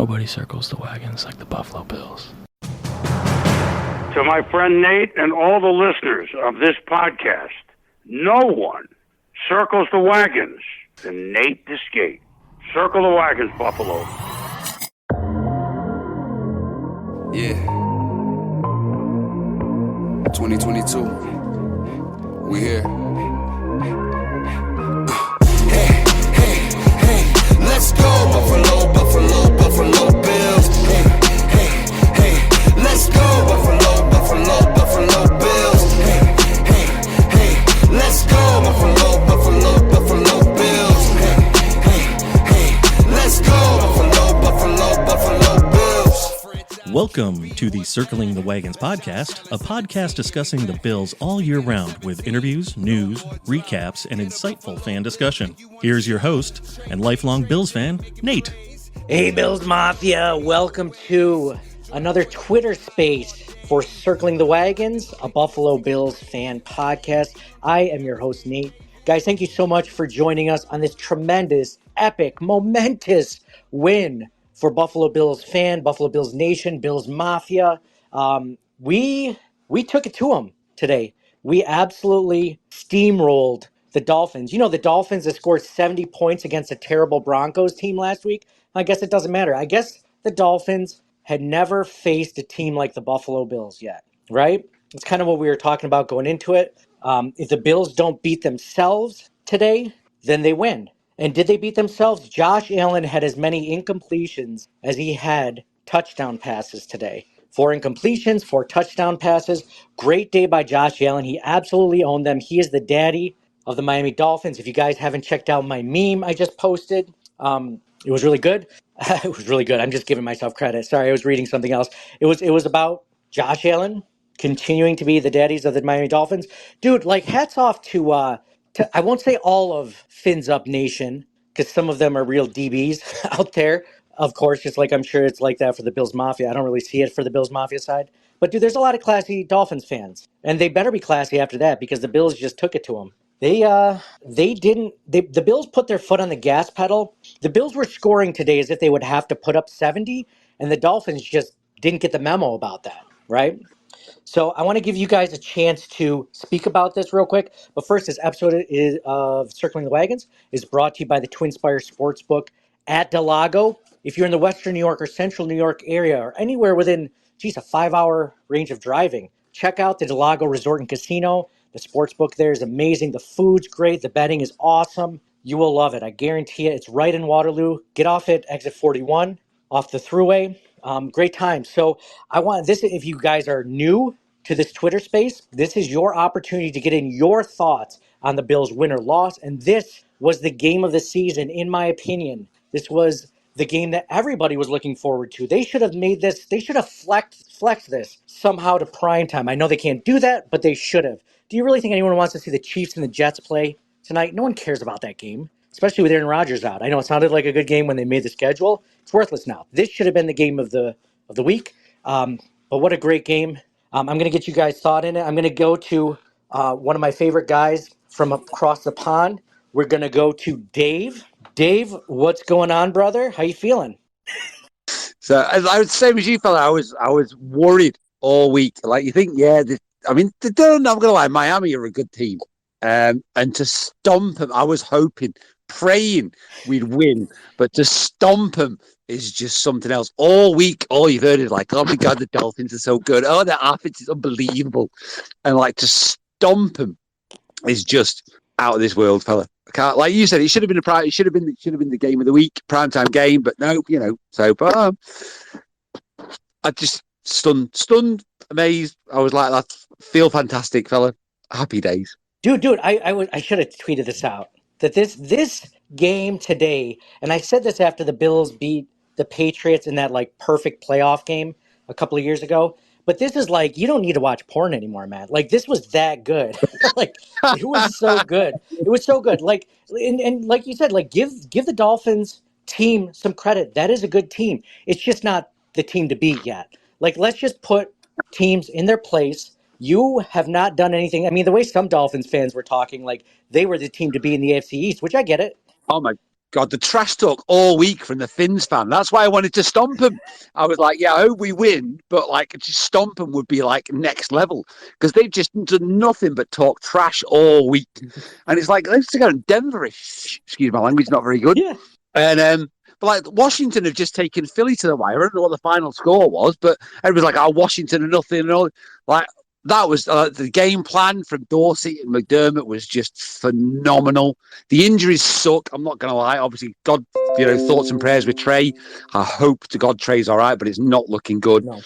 Nobody circles the wagons like the Buffalo Bills. To my friend Nate and all the listeners of this podcast, no one circles the wagons than Nate Discate. Circle the wagons, Buffalo. Yeah. 2022. We here. Hey, let's go, Buffalo, Buffalo, Buffalo Bills. Hey, let's go, Buffalo, Buffalo, Buffalo Bills. Hey, let's go, Buffalo, Buffalo, Buffalo Bills. Hey, let's go, Buffalo, Buffalo, Buffalo Bills. Welcome to the Circling the Wagons podcast, a podcast discussing the Bills all year round with interviews, news, recaps, and insightful fan discussion. Here's your host and lifelong Bills fan, Nate. Hey, Bills Mafia. Welcome to another Twitter space for Circling the Wagons, a Buffalo Bills fan podcast. I am your host, Nate. Guys, thank you so much for joining us on this tremendous, epic, momentous win for Buffalo Bills fan, Buffalo Bills Nation, Bills Mafia. We took it to them today. We absolutely steamrolled the Dolphins. You know, the Dolphins that scored 70 points against a terrible Broncos team last week. I guess it doesn't matter. I guess the Dolphins had never faced a team like the Buffalo Bills yet, right? It's kind of what we were talking about going into it. If the Bills don't beat themselves today, then they win. And did they beat themselves? Josh Allen had as many incompletions as he had touchdown passes today. 4 incompletions, 4 touchdown passes. Great day by Josh Allen. He absolutely owned them. He is the daddy of the Miami Dolphins. If you guys haven't checked out my meme I just posted, it was really good. It was really good. I'm just giving myself credit. Sorry, I was reading something else. It was about Josh Allen continuing to be the daddies of the Miami Dolphins. Dude, like, hats off to I won't say all of Fins Up Nation, because some of them are real DBs out there. Of course, just like I'm sure it's like that for the Bills Mafia. I don't really see it for the Bills Mafia side. But, dude, there's a lot of classy Dolphins fans. And they better be classy after that, because the Bills just took it to them. The Bills put their foot on the gas pedal. The Bills were scoring today as if they would have to put up 70, and the Dolphins just didn't get the memo about that, right? So I want to give you guys a chance to speak about this real quick. But first, this episode of Circling the Wagons is brought to you by the Twin Spire Sportsbook at Del Lago. If you're in the Western New York or Central New York area or anywhere within, a 5-hour range of driving, check out the Del Lago Resort and Casino. The sportsbook there is amazing. The food's great. The betting is awesome. You will love it. I guarantee it. It's right in Waterloo. Get off at exit 41 off the thruway. Great time. So I want this, if you guys are new to this Twitter space, this is your opportunity to get in your thoughts on the Bills win or loss. And this was the game of the season, in my opinion. This was the game that everybody was looking forward to. They should have made this, they should have flexed this somehow to prime time. I know they can't do that, but they should have. Do you really think anyone wants to see the Chiefs and the Jets play tonight? No one cares about that game, especially with Aaron Rodgers out. I know it sounded like a good game when they made the schedule. It's worthless now. This should have been the game of the week. But what a great game. I'm going to get you guys thought in it. I'm going to go to one of my favorite guys from across the pond. We're going to go to Dave. Dave, what's going on, brother? How you feeling? So I was the same as you, fella. I was worried all week. Like, you think, yeah, I'm not gonna lie, Miami are a good team, and to stomp them, I was hoping, praying we'd win, but to stomp them is just something else. All week, all you've heard is like, oh my God, the Dolphins are so good. Oh, their offense is unbelievable, and like to stomp them is just out of this world, fella. I can't, like you said, it should have been it should have been the game of the week, primetime game, but no, So, but I just stunned, amazed. I was like, that feel fantastic, fella. Happy days, dude. I should have tweeted this out. That this game today, and I said this after the Bills beat the Patriots in that like perfect playoff game a couple of years ago. But this is like, you don't need to watch porn anymore, man. Like, this was that good. Like, it was so good. It was so good. Like, and like you said, like, give the Dolphins team some credit. That is a good team. It's just not the team to beat yet. Like, let's just put teams in their place. You have not done anything. I mean, the way some Dolphins fans were talking, like, they were the team to be in the AFC East, which I get it. Oh my God, the trash talk all week from the Finns fan. That's why I wanted to stomp him. I was like, yeah, I hope we win, but like just stomp him would be like next level because they've just done nothing but talk trash all week. And it's like, let's go to Denver. Excuse my language, not very good. Yeah. And but like Washington have just taken Philly to the wire. I don't know what the final score was, but everybody's like, "Oh, Washington and nothing," and all. Like that was the game plan from Dorsey and McDermott was just phenomenal. The injuries suck. I'm not going to lie. Obviously, God, thoughts and prayers with Trey. I hope to God Trey's all right, but it's not looking good. No.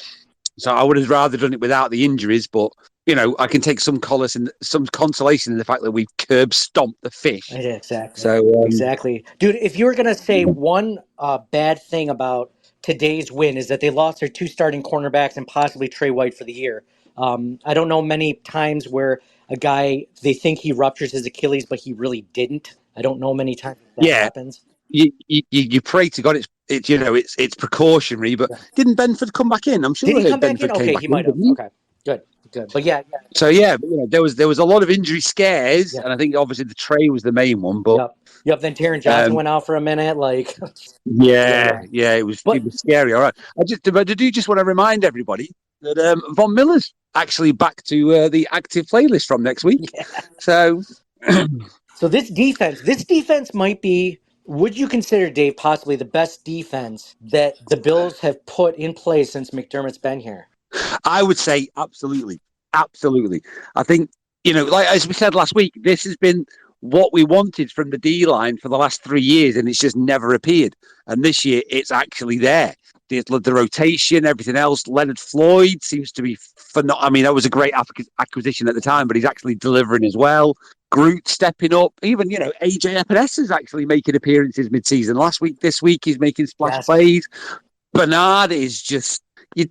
So I would have rather done it without the injuries, but. I can take some solace and some consolation in the fact that we curb stomped the fish. Yeah, exactly. So exactly, dude. If you were gonna say one bad thing about today's win is that they lost their 2 starting cornerbacks and possibly Trey White for the year. I don't know many times where a guy they think he ruptures his Achilles, but he really didn't. I don't know many times that happens. You pray to God it's precautionary, but didn't Benford come back in? I'm sure Did he come back Benford in? Okay, he might have. Okay, good. But yeah. So there was a lot of injury scares, and I think obviously the Trey was the main one. But yep. Then Taron Johnson went out for a minute. Like, it was scary. All right, but I do just want to remind everybody that Von Miller's actually back to the active playlist from next week. Yeah. So, so this defense might be. Would you consider, Dave, possibly the best defense that the Bills have put in place since McDermott's been here? I would say absolutely. I think, like as we said last week, this has been what we wanted from the D-line for the last 3 years, and it's just never appeared. And this year, it's actually there. The rotation, everything else. Leonard Floyd seems to be phenomenal. I mean, that was a great acquisition at the time, but he's actually delivering as well. Groot stepping up. Even, AJ Epinesa is actually making appearances mid-season. Last week, this week, he's making splash plays. Bernard is just... we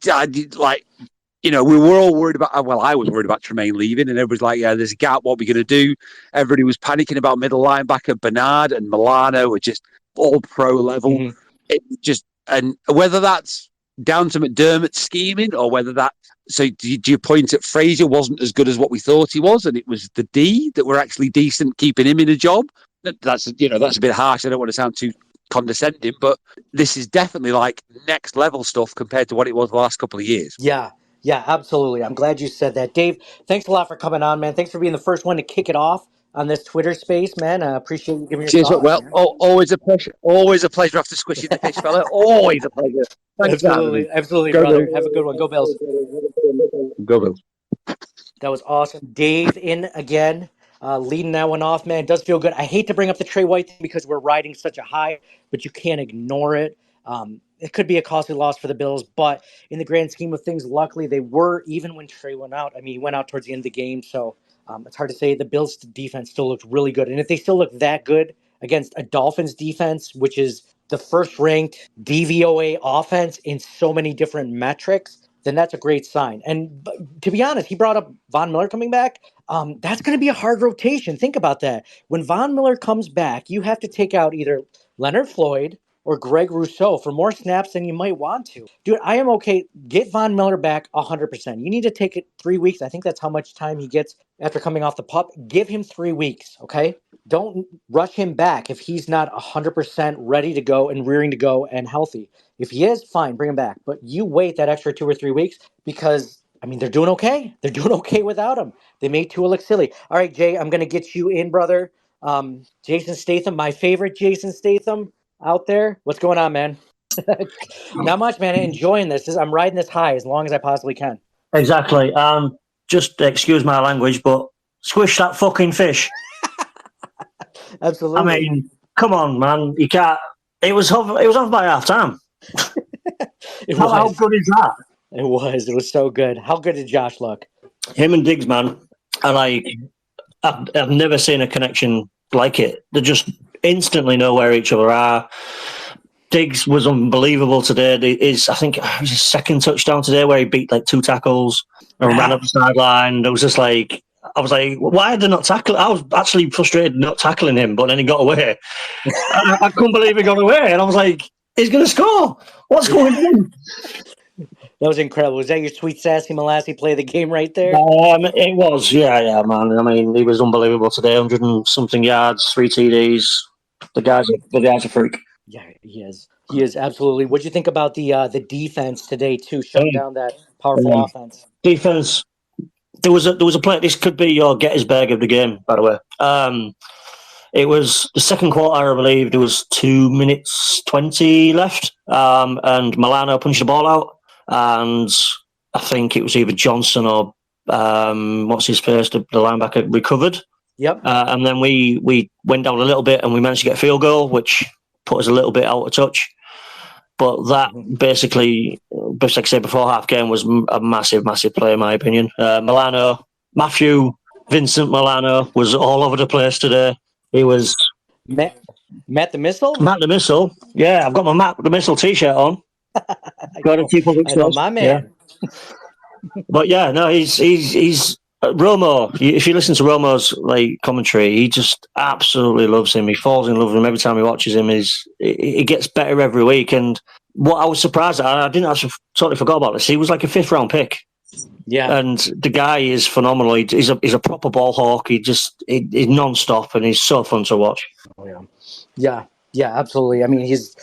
were all worried about, well, I was worried about Tremaine leaving, and everybody's like, yeah, there's a gap, what are we going to do? Everybody was panicking about middle linebacker. Bernard and Milano were just all pro level. Mm-hmm. And whether that's down to McDermott scheming or whether that, so do you point at Frazier wasn't as good as what we thought he was, and it was the D that were actually decent keeping him in a job? That's a bit harsh. I don't want to sound too condescending, but this is definitely like next level stuff compared to what it was the last couple of years. Yeah, absolutely. I'm glad you said that. Dave, thanks a lot for coming on, man. Thanks for being the first one to kick it off on this Twitter space, man. I appreciate you giving your thoughts. Well, always a pleasure. Always a pleasure after squishing the fish, fella. Always a pleasure. Thanks, absolutely, brother. Have a good one. Go Bills. Go Bills. That was awesome. Dave in again, leading that one off, man. It does feel good. I hate to bring up the Trey White thing because we're riding such a high, but you can't ignore it. It could be a costly loss for the Bills, but in the grand scheme of things, luckily they were, even when Trey went out. I mean, he went out towards the end of the game, so it's hard to say. The Bills' defense still looked really good. And if they still look that good against a Dolphins defense, which is the first-ranked DVOA offense in so many different metrics, then that's a great sign. And to be honest, he brought up Von Miller coming back. That's going to be a hard rotation. Think about that. When Von Miller comes back, you have to take out either Leonard Floyd or Greg Rousseau for more snaps than you might want to. Dude, I am okay. Get Von Miller back 100%. You need to take it 3 weeks. I think that's how much time he gets after coming off the pup. Give him 3 weeks, okay? Don't rush him back if he's not 100% ready to go and rearing to go and healthy. If he is, fine, bring him back. But you wait that extra 2 or 3 weeks because, I mean, they're doing okay. They're doing okay without him. They made Tua look silly. All right, Jay, I'm going to get you in, brother. Jason Statham, my favorite Jason Statham out there. What's going on, man? Not much, man. Enjoying this. I'm riding this high as long as I possibly can. Exactly. Just excuse my language, but squish that fucking fish. Absolutely. I mean, come on, man. You can't. It was off by half time. How good is that? It was so good. How good did Josh look? Him and Diggs, man. I've never seen a connection like it. They just instantly know where each other are. Diggs was unbelievable today. I think it was his second touchdown today where he beat like 2 tackles and ran up the sideline. I was like, why are they not tackling? I was actually frustrated not tackling him, but then he got away. I couldn't believe he got away. And I was like, he's going to score. What's going on? That was incredible. Was that your sweet, sassy Molassy play of the game right there? It was, yeah, man. I mean, he was unbelievable today. 100 and something yards, 3 TDs. The guy's a freak. Yeah, he is. He is absolutely. What'd you think about the defense today too, shutting down that powerful offense? Defense. There was a play. This could be your Gettysburg of the game, by the way. It was the second quarter, I believe. There was 2 minutes 20 left, and Milano punched the ball out, and I think it was either Johnson or what's his face, the linebacker recovered. Yep. And then we went down a little bit, and we managed to get a field goal, which put us a little bit out of touch. But that basically, like I said before half game, was a massive, massive play in my opinion. Matthew Vincent Milano was all over the place today. He was Matt the Missile. Matt the Missile. Yeah, I've got my Matt the Missile T-shirt on. Got to keep up with I know, my man. Yeah. But yeah, no, he's Romo. If you listen to Romo's commentary, he just absolutely loves him. He falls in love with him every time he watches him. He gets better every week. And what I was surprised at, I didn't actually totally forgot about this. He was like a 5th round pick. Yeah, and the guy is phenomenal. He's a proper ball hawk. He's non-stop, and he's so fun to watch. Oh, yeah, absolutely. I mean, he's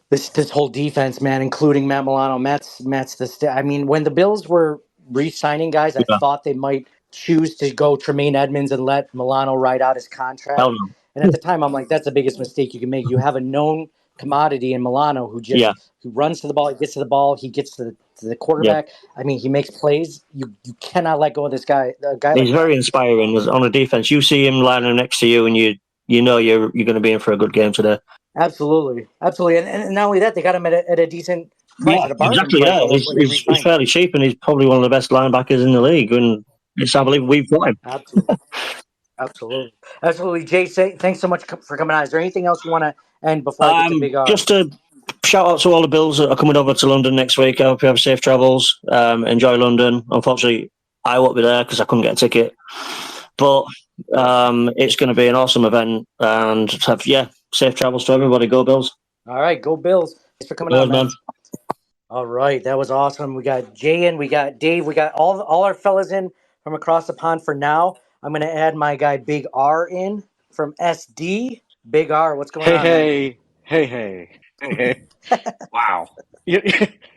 this whole defense, man, including Matt Milano. Matt's I mean, when the Bills were re-signing guys, I thought they might choose to go Tremaine Edmonds and let Milano ride out his contract. Hell no. And at the time, I'm like, that's the biggest mistake you can make. You have a known commodity in Milano who who runs to the ball, he gets to the ball, he gets to the quarterback. Yeah. I mean, he makes plays. You cannot let go of this guy. He's very inspiring on the defense. You see him lining next to you, and you know you're going to be in for a good game today. Absolutely, and not only that, they got him at a decent price. Yeah, exactly. Yeah, he's fairly cheap, and he's probably one of the best linebackers in the league. And I believe we've got him. Absolutely. Jay, thanks so much for coming on. Is there anything else you want to end before I get to Big R? Just a shout out to all the Bills that are coming over to London next week. I hope you have safe travels. Enjoy London. Unfortunately, I won't be there because I couldn't get a ticket. But it's going to be an awesome event. And safe travels to everybody. Go Bills. All right, go Bills. Thanks for coming on, man. All right, that was awesome. We got Jay in, we got Dave, we got all our fellas in from across the pond for now. I'm going to add my guy Big R in from SD. Big R, what's going on? Hey. Wow. You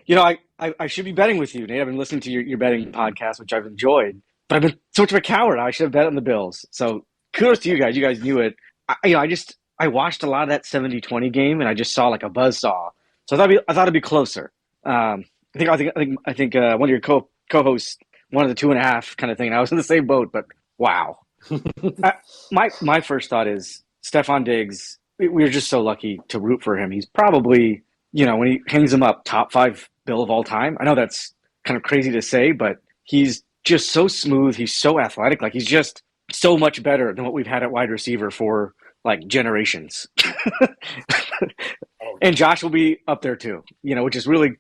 know, I should be betting with you, Nate. I've been listening to your betting podcast, which I've enjoyed. But I've been so much of a coward. I should have bet on the Bills. So kudos to you guys. You guys knew it. I watched a lot of that 70-20 game, and I just saw like a buzzsaw. So I thought it'd be closer. I think one of your co-hosts wanted the 2.5 kind of thing. And I was in the same boat, but wow. My first thought is Stephon Diggs. We were just so lucky to root for him. He's probably, when he hangs him up, top 5 Bill of all time. I know that's kind of crazy to say, but he's just so smooth. He's so athletic. Like, he's just so much better than what we've had at wide receiver for like generations. And Josh will be up there too, which is really,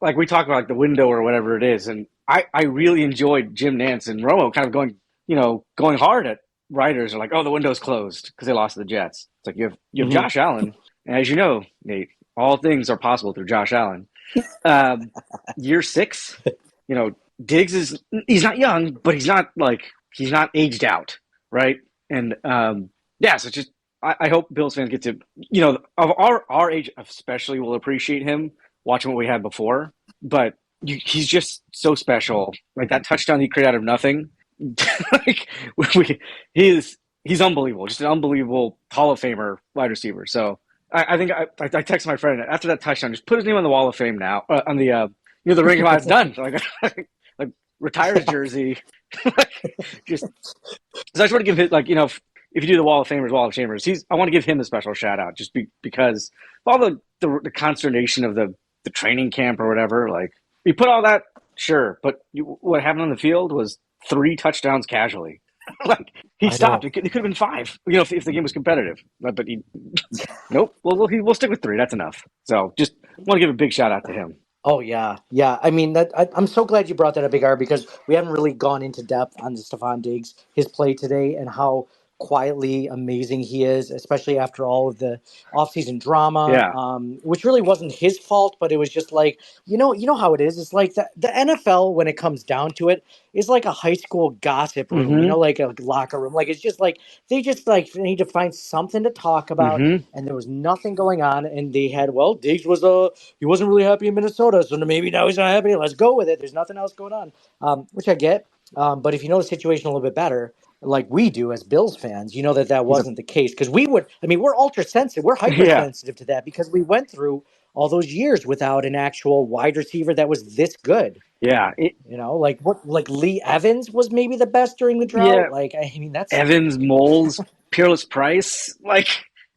like we talk about like the window or whatever it is. And I really enjoyed Jim Nantz and Romo kind of going hard at writers are like, oh, the window's closed because they lost to the Jets. It's like you have Josh Allen. And as you know, Nate, all things are possible through Josh Allen. Year 6, Diggs he's not young, but he's not aged out. Right. And, so just, I hope Bills fans get to, of our age especially will appreciate him watching what we had before, but he's just so special. Like that touchdown he created out of nothing. He's unbelievable, just an unbelievable Hall of Famer wide receiver. So I think I texted my friend after that touchdown, just put his name on the Wall of Fame now, on the the ring of it's done. Like retire his jersey. Just I just want to give it if you do the Wall of Famers, Wall of Shamers, I want to give him a special shout out just because of all the consternation of the training camp or whatever. Like you put all that, sure, but what happened on the field was 3 touchdowns casually. Like he stopped. It could have been 5, if the game was competitive. But he, nope. Well, we'll stick with 3. That's enough. So just want to give a big shout out to him. Oh yeah. I mean, I'm so glad you brought that up, Big R, because we haven't really gone into depth on the Stephon Diggs, his play today, and how quietly amazing he is, especially after all of the offseason drama, Yeah. which really wasn't his fault, but it was just like, you know how it is. It's like the NFL, when it comes down to it, is like a high school gossip room, Mm-hmm. like a locker room. Like, it's just like they just like need to find something to talk about, Mm-hmm. and there was nothing going on. And they had, well, Diggs was he wasn't really happy in Minnesota, so maybe now he's not happy. Let's go with it. There's nothing else going on, which I get. But if you know the situation a little bit better, like we do as Bills fans, you know that Yep. wasn't the case, because we're ultra sensitive, we're Yeah. hypersensitive to that, because we went through all those years without an actual wide receiver that was this good. Yeah. Like Lee Evans was maybe the best during the Yeah. drought. Like, I mean, that's Evans, Moles, Peerless Price, like,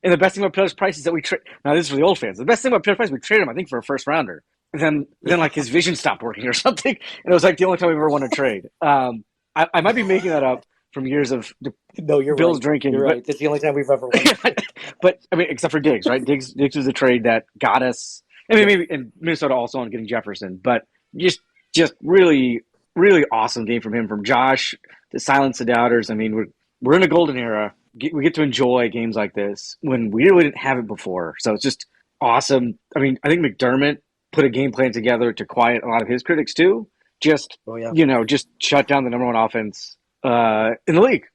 and the best thing about Peerless Price is that we trade. Now this is for the old fans. The best thing about Peerless Price, we traded him, I think, for a first rounder. Then like his vision stopped working or something, and it was like the only time we ever won a trade. I might be making that up from years of the no, you're Bills right. drinking, You're but right. That's the only time we've ever won. but I mean, except for Diggs, right? Diggs was a trade that got us. I mean, maybe in Minnesota also on getting Jefferson, but just really really awesome game from him, from Josh to silence the doubters. I mean, we're in a golden era. We get to enjoy games like this when we really didn't have it before. So it's just awesome. I mean, I think McDermott put a game plan together to quiet a lot of his critics too. Just Oh yeah. just shut down the number one offense in the league.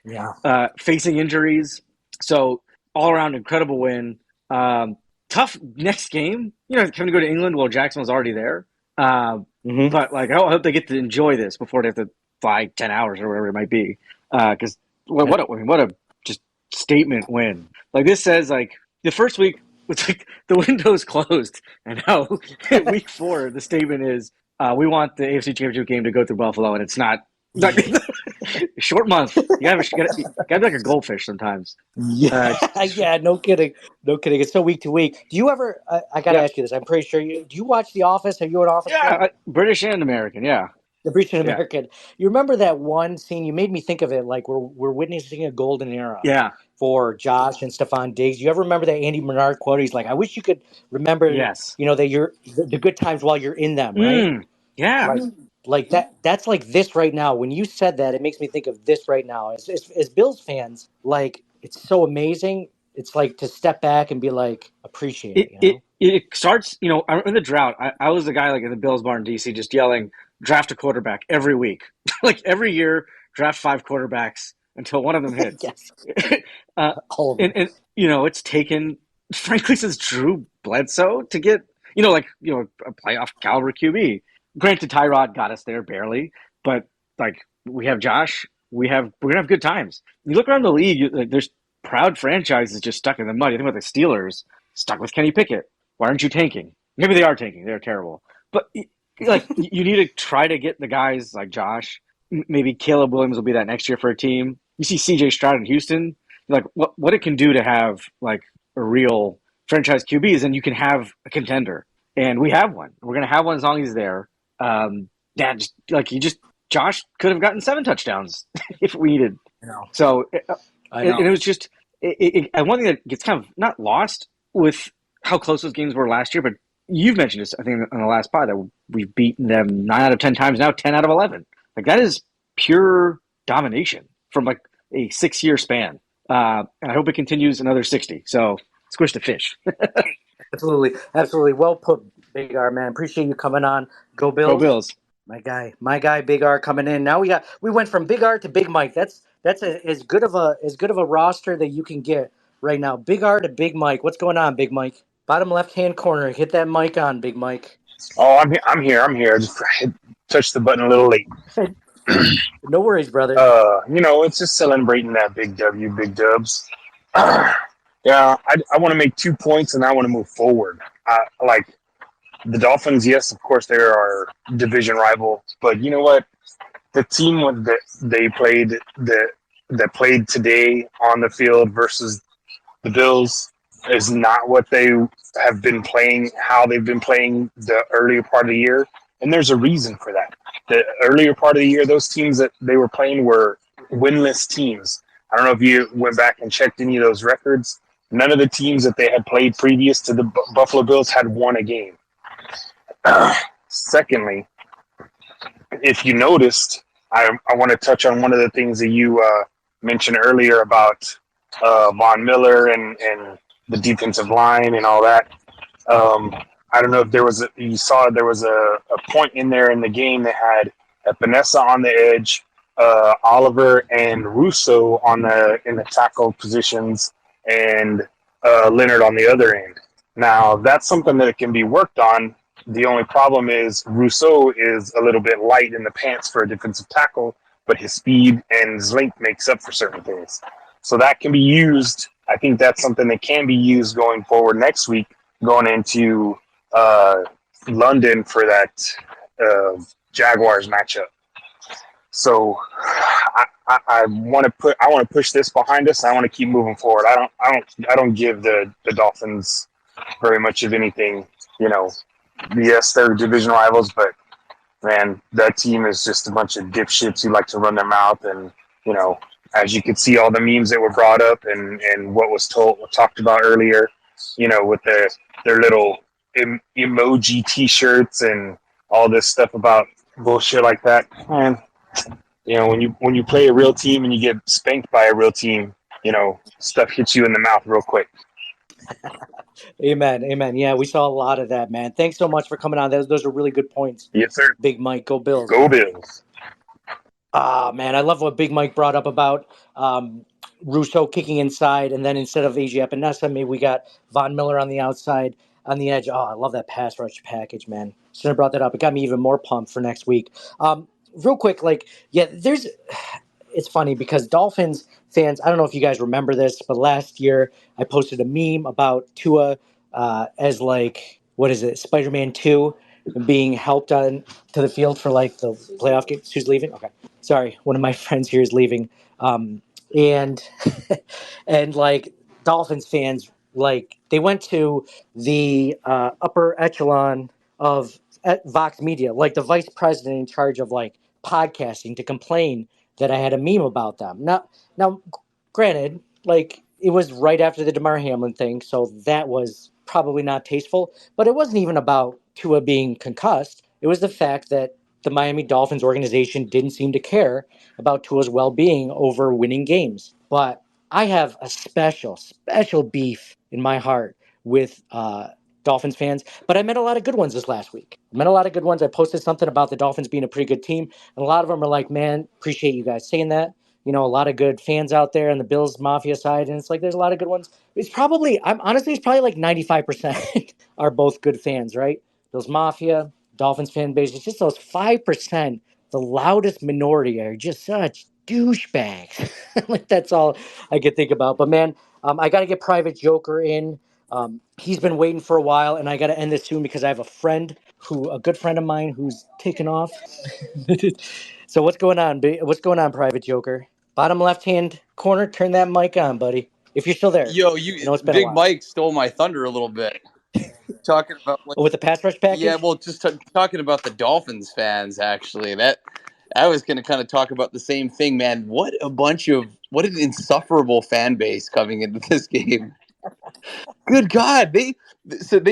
Yeah. Facing injuries. So all around incredible win. Tough next game. Having to go to England while Jacksonville's already there. But like, I hope they get to enjoy this before they have to fly 10 hours or whatever it might be. Because what a just statement win. Like, this says, like, the first week was like the window's closed, and now week 4 the statement is we want the AFC Championship game to go through Buffalo, and it's not. Short month. You gotta be like a goldfish sometimes. Yeah, yeah, no kidding, no kidding. It's so week to week. Do you ever? I gotta ask you this. I'm pretty sure you do. You watch The Office? Are you an Office fan? Yeah, British and American. Yeah, The British American. You remember that one scene? You made me think of it. Like, we're witnessing a golden era. Yeah. For Josh and Stephon Diggs. You ever remember that Andy Bernard quote? He's like, "I wish you could remember, Yes. That you're the good times while you're in them, right?" Yeah. Like that. That's like this right now. When you said that, it makes me think of this right now. As Bills fans, like, it's so amazing. It's like to step back and be like, appreciate it. It starts. I remember the drought. I was the guy like in the Bills bar in DC, just yelling, "Draft a quarterback every week." Like, every year, draft 5 quarterbacks until one of them hits. Yes. And it's taken, frankly, since Drew Bledsoe to get a playoff caliber QB. Granted, Tyrod got us there barely, but like, we have Josh, we're gonna have good times. You look around the league, there's proud franchises just stuck in the mud. You think about the Steelers, stuck with Kenny Pickett. Why aren't you tanking? Maybe they are tanking. They're terrible, but like, you need to try to get the guys like Josh. Maybe Caleb Williams will be that next year for a team. You see C.J. Stroud in Houston, like what it can do to have like a real franchise QB is, then you can have a contender, and we have one. We're gonna have one as long as he's there. Josh could have gotten 7 touchdowns if we needed. So and it was just one thing that gets kind of not lost with how close those games were last year, but you've mentioned this, I think, on the last pod, that we've beaten them 9 out of 10 times now, 10 out of 11. Like, that is pure domination from like a 6-year span. And I hope it continues another 60. So squish the fish. Absolutely. Absolutely. Well put, Big R, man. Appreciate you coming on. Go Bills. Go Bills. My guy, Big R, coming in. Now we went from Big R to Big Mike. That's as good of a roster that you can get right now. Big R to Big Mike. What's going on, Big Mike? Bottom left-hand corner. Hit that mic on, Big Mike. Oh, I'm here. Just touched the button a little late. No worries, brother. It's just celebrating that big W, big dubs. Yeah, I want to make 2 points, and I want to move forward. Like the Dolphins, yes, of course, they are our division rival, but you know what? The team that they played that played today on the field versus the Bills is not what they have been playing, how they've been playing the earlier part of the year, and there's a reason for that. The earlier part of the year, those teams that they were playing were winless teams. I don't know if you went back and checked any of those records. None of the teams that they had played previous to the Buffalo Bills had won a game. Secondly, if you noticed, I want to touch on one of the things that you mentioned earlier about Von Miller and the defensive line and all that. I don't know if you saw there was a point in there in the game that had Vanessa on the edge, Oliver and Russo in the tackle positions, and Leonard on the other end. Now that's something that can be worked on. The only problem is Rousseau is a little bit light in the pants for a defensive tackle, but his speed and his length makes up for certain things. So that can be used. I think that's something that can be used going forward next week, going into London for that Jaguars matchup. So I want to push this behind us. I want to keep moving forward. I don't give the Dolphins very much of anything. You know, yes, they're division rivals, but man, that team is just a bunch of dipshits who like to run their mouth. And you know, as you could see, all the memes that were brought up and what was talked about earlier. You know, with their little emoji T-shirts and all this stuff about bullshit like that. Man, you know, when you play a real team and you get spanked by a real team, you know, stuff hits you in the mouth real quick. Amen. Amen. Yeah, we saw a lot of that, man. Thanks so much for coming on. Those are really good points. Yes, sir. Big Mike, go Bills. Go Bills. Man, I love what Big Mike brought up about Russo kicking inside, and then instead of AJ Epinesa, maybe we got Von Miller on the outside, on the edge. Oh, I love that pass rush package, man. Shouldn't have brought that up. It got me even more pumped for next week. Real quick, it's funny because Dolphins fans, I don't know if you guys remember this, but last year I posted a meme about Tua as what is it, Spider-Man 2 being helped on to the field for the playoff games. Who's leaving? Okay. Sorry, one of my friends here is leaving. And and Dolphins fans, they went to the upper echelon of Vox Media, like the vice president in charge of podcasting, to complain that I had a meme about them. Now, granted, it was right after the Damar Hamlin thing, so that was probably not tasteful. But it wasn't even about Tua being concussed. It was the fact that the Miami Dolphins organization didn't seem to care about Tua's well-being over winning games. But I have a special beef in my heart with Dolphins fans, but I met a lot of good ones this last week. I posted something about the Dolphins being a pretty good team, and a lot of them are like, man, appreciate you guys saying that. You know, a lot of good fans out there on the Bills Mafia side, and it's there's a lot of good ones. It's probably 95% are both good fans, right? Bills Mafia, Dolphins fan base. It's just those 5%, the loudest minority, are just such douchebags. That's all I could think about. But man, I got to get Private Joker in. He's been waiting for a while, and I got to end this soon because I have a good friend of mine, who's taken off. So what's going on? What's going on, Private Joker? Bottom left-hand corner, turn that mic on, buddy. If you're still there. Yo, It's been a Big while. Mike stole my thunder a little bit. Talking about With the pass rush package? Yeah, well, just talking about the Dolphins fans, actually. That I was going to kind of talk about the same thing, man. What an insufferable fan base coming into this game. Good God, they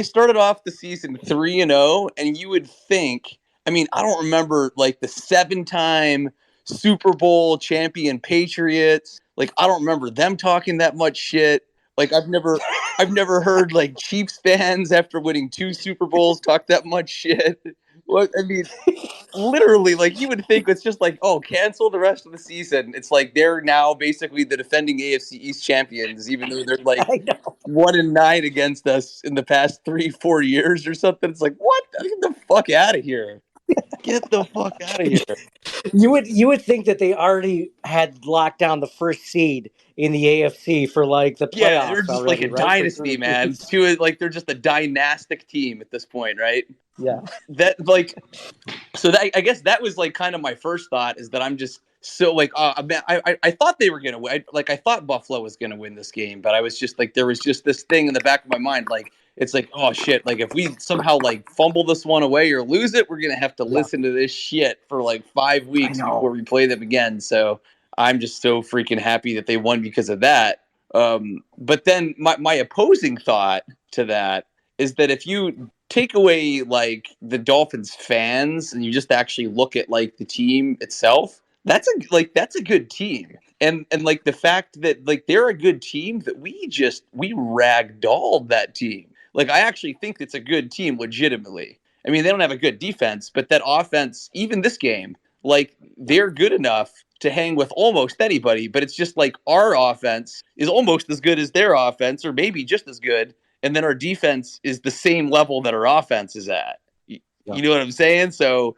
started off the season 3-0, and you would think. I mean, I don't remember the 7-time Super Bowl champion Patriots. I don't remember them talking that much shit. I've never heard Chiefs fans after winning 2 Super Bowls talk that much shit. I mean, literally, you would think it's just cancel the rest of the season. It's they're now basically the defending AFC East champions, even though they're 1-9 against us in the past 3-4 years or something. It's what? Get the fuck out of here. Get the fuck out of here. You would think that they already had locked down the first seed in the AFC for the playoffs. Yeah, they're just already, a right? dynasty, man. They're just a dynastic team at this point, right? Yeah. So I guess that was kind of my first thought, is that I'm just so I thought they were gonna win. I thought Buffalo was gonna win this game, but I was just there was just this thing in the back of my mind, it's oh shit, if we somehow fumble this one away or lose it, we're gonna have to listen to this shit for 5 weeks before we play them again. So I'm just so freaking happy that they won because of that. But then my opposing thought to that is that if you take away the Dolphins fans and you just actually look at the team itself, that's a good team. And like the fact that like they're a good team that we ragdolled that team. Like I actually think it's a good team legitimately. I mean, they don't have a good defense, but that offense, even this game, like they're good enough to hang with almost anybody. But it's just like our offense is almost as good as their offense, or maybe just as good, and then our defense is the same level that our offense is at. You know what I'm saying? So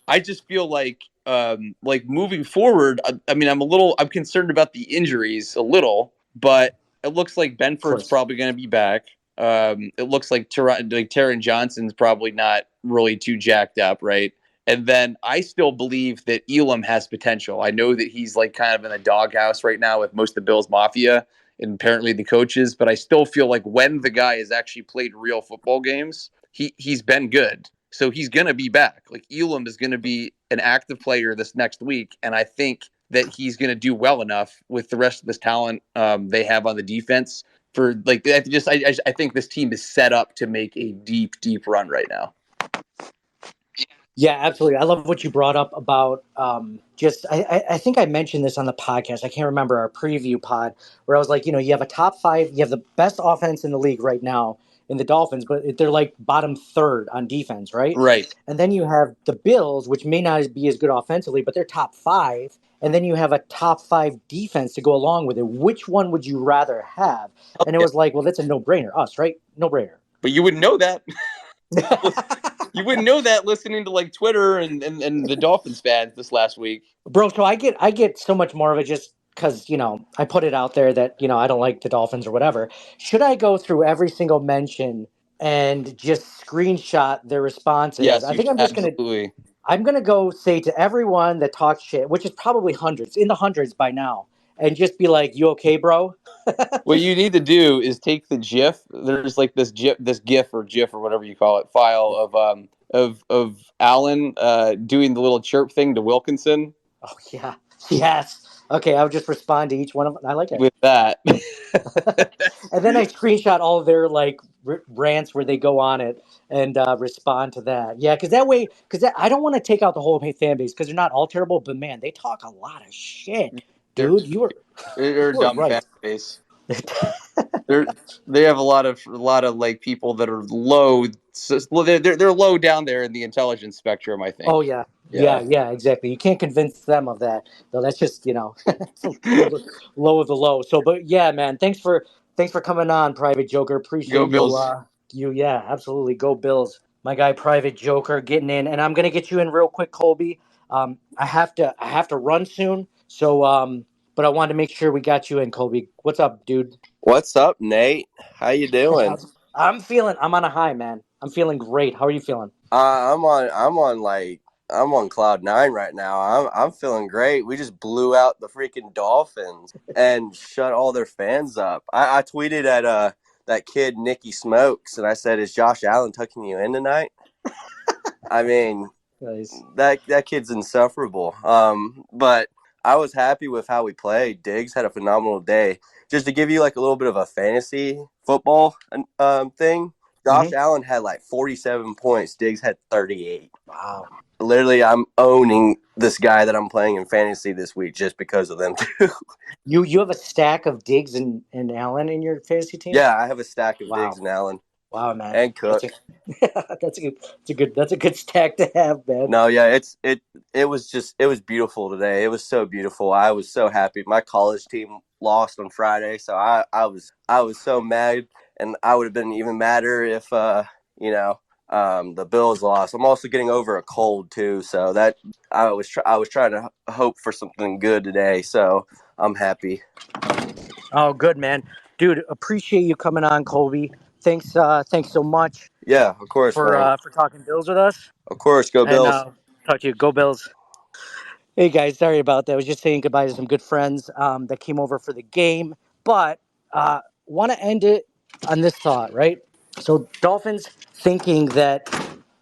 I just feel like moving forward. I mean, I'm concerned about the injuries a little, but it looks like Benford's probably going to be back. It looks like Taron Johnson's probably not really too jacked up, right? And then I still believe that Elam has potential. I know that he's like kind of in the doghouse right now with most of the Bills Mafia and apparently the coaches, but I still feel like when the guy has actually played real football games, he's been good. So he's going to be back. Like Elam is going to be an active player this next week, and I think that he's going to do well enough with the rest of this talent they have on the defense for like I think this team is set up to make a deep run right now. Yeah, absolutely. I love what you brought up about I think I mentioned this on the podcast. I can't remember our preview pod where I was like, you have a top 5, you have the best offense in the league right now in the Dolphins, but they're like bottom third on defense, right? Right. And then you have the Bills, which may not be as good offensively, but they're top 5. And then you have a top 5 defense to go along with it. Which one would you rather have? And it was like, well, that's a no-brainer. Us, right? No-brainer. But you wouldn't know that. You wouldn't know that listening to like Twitter and the Dolphins fans this last week. Bro, so I get so much more of it just because, I put it out there that, I don't like the Dolphins or whatever. Should I go through every single mention and just screenshot their responses? Yes, I think I'm just I'm going to go say to everyone that talks shit, which is probably in the hundreds by now, and just be like, you okay, bro? What you need to do is take the GIF. There's like this GIF or whatever you call it file of Allen doing the little chirp thing to Wilkinson. Oh yeah, yes. Okay, I'll just respond to each one of them. I like it with that, and then I screenshot all of their like rants where they go on it and respond to that. Yeah, because I don't want to take out the whole fan base because they're not all terrible, but man, they talk a lot of shit, dude. They're a dumb fan base. They have a lot of like people that are low. They're low down there in the intelligence spectrum, I think. Oh yeah, exactly. You can't convince them of that. No, that's just low of the low. So, but yeah, man, thanks for coming on, Private Joker. Appreciate Go Bills. Yeah, absolutely. Go Bills, my guy, Private Joker, getting in, and I'm gonna get you in real quick, Colby. I have to run soon, so but I wanted to make sure we got you in, Colby. What's up, dude? What's up, Nate? How you doing? I'm on a high, man. I'm feeling great. How are you feeling? I'm on cloud 9 right now. I'm feeling great. We just blew out the freaking Dolphins and shut all their fans up. I tweeted at that kid Nicky Smokes, and I said, "Is Josh Allen tucking you in tonight?" I mean, nice. that kid's insufferable. But I was happy with how we played. Diggs had a phenomenal day. Just to give you like a little bit of a fantasy football thing, Josh Allen had like 47 points. Diggs had 38. Wow. Literally, I'm owning this guy that I'm playing in fantasy this week just because of them two. You have a stack of Diggs and Allen in your fantasy team? Yeah, I have a stack of Diggs and Allen. Wow, man. And Cook. That's a good stack to have, man. No, yeah, it was beautiful today. It was so beautiful. I was so happy. My college team lost on Friday, so I was so mad, and I would have been even madder if the Bills lost. I'm also getting over a cold too, so that I was trying to hope for something good today. So I'm happy. Oh, good, man, dude. Appreciate you coming on, Colby. Thanks so much. Yeah, of course. For talking Bills with us. Of course, go Bills. And, talk to you. Go Bills. Hey guys, sorry about that. I was just saying goodbye to some good friends that came over for the game, but want to end it on this thought, right? So Dolphins thinking that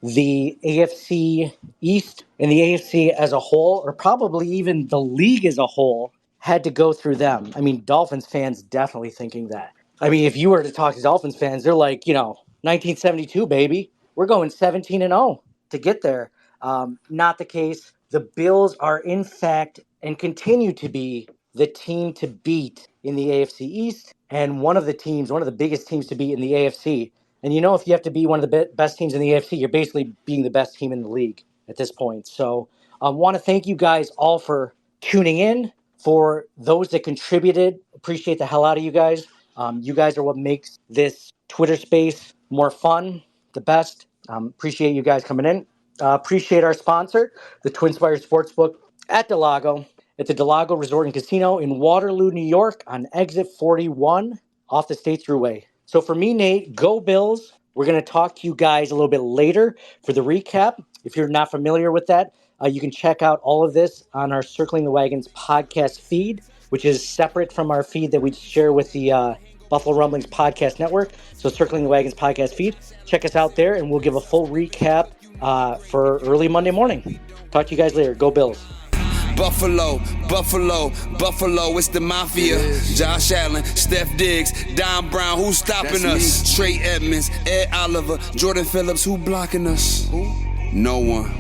the AFC East and the AFC as a whole, or probably even the league as a whole, had to go through them. I mean, Dolphins fans definitely thinking that. I mean, if you were to talk to Dolphins fans, they're like, 1972, baby. We're going 17-0 to get there. Not the case. The Bills are, in fact, and continue to be the team to beat in the AFC East and one of the biggest teams to beat in the AFC. And if you have to be one of the best teams in the AFC, you're basically being the best team in the league at this point. So I want to thank you guys all for tuning in. For those that contributed, appreciate the hell out of you guys. You guys are what makes this Twitter space more fun, the best. Appreciate you guys coming in. Appreciate our sponsor, the Twin Spires Sportsbook at Delago. It's a Delago Resort and Casino in Waterloo, New York on exit 41 off the State Thruway. So for me, Nate, go Bills. We're going to talk to you guys a little bit later for the recap. If you're not familiar with that, you can check out all of this on our Circling the Wagons podcast feed, which is separate from our feed that we share with the Buffalo Rumblings podcast network. So Circling the Wagons podcast feed. Check us out there, and we'll give a full recap for early Monday morning. Talk to you guys later. Go Bills. Buffalo, Buffalo, Buffalo, it's the Mafia. Josh Allen, Steph Diggs, Don Brown, who's stopping us? Trey Edmonds, Ed Oliver, Jordan Phillips, who blocking us? No one.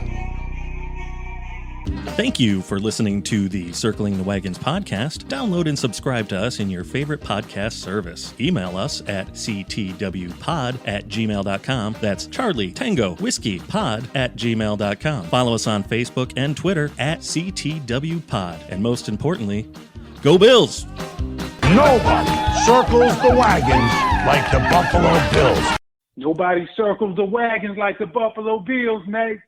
Thank you for listening to the Circling the Wagons podcast. Download and subscribe to us in your favorite podcast service. Email us at ctwpod@gmail.com. That's Charlie Tango Whiskey Pod @gmail.com. Follow us on Facebook and Twitter at CTWPod. And most importantly, go Bills! Nobody circles the wagons like the Buffalo Bills. Nobody circles the wagons like the Buffalo Bills, mate.